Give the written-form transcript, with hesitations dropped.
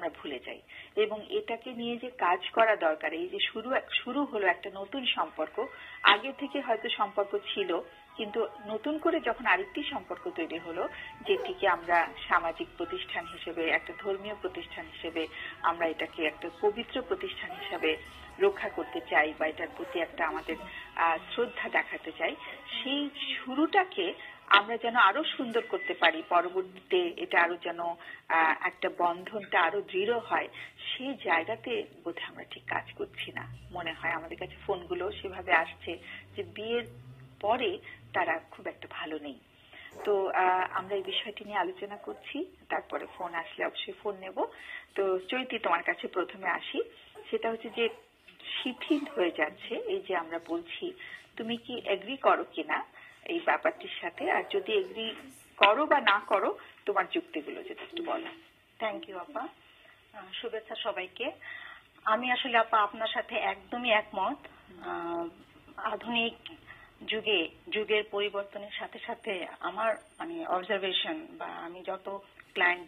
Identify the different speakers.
Speaker 1: আমরা ভুলে যাই। এবং এটাকে নিয়ে যে কাজ করা দরকার, এই যে শুরু হলো একটা নতুন সম্পর্ক, আগে থেকে হয়তো সম্পর্ক ছিল, কিন্তু নতুন করে যখন আরেকটি সম্পর্ক তৈরি হলো, যেটিকে আমরা সামাজিক প্রতিষ্ঠান হিসেবে, একটা ধর্মীয় প্রতিষ্ঠান হিসেবে আমরা এটাকে একটা পবিত্র প্রতিষ্ঠান হিসেবে রক্ষা করতে চাই বা এটার প্রতি একটা আমাদের শ্রদ্ধা দেখাতে চাই, সেই শুরুটাকে আমরা যেন আরো সুন্দর করতে পারি, পরবর্তীতে এটা আরো যেন একটা বন্ধনটা আরো দৃঢ় হয়, সেই জায়গাতে বোধহয় আমরা ঠিক কাজ করছি না মনে হয়। আমাদের কাছে ফোনগুলো সেভাবে আসছে যে বিয়ের পরে তারা খুব একটা ভালো নেই। তো আমরা এই বিষয়টি নিয়ে আলোচনা করছি, তারপরে ফোন আসলে অবশ্যই ফোন নেব। তো চৈতি, তোমার কাছে প্রথমে আসি। সেটা হচ্ছে যে শিথিল হয়ে যাচ্ছে, এই যে আমরা বলছি, তুমি কি এগ্রি করো কিনা এই ব্যাপারটির সাথে? আর যদি এগ্রি করো বা না করো, তোমার যুক্তিগুলো যদি একটু বলো।
Speaker 2: থ্যাংক ইউ আপা, শুভেচ্ছা সবাইকে। আমি আসলে আপা আপনার সাথে একদমই একমত। আধুনিক যুগের পরিবর্তনের সাথে সাথে আমার অবজারভেশন বা আমি যত ক্লায়েন্ট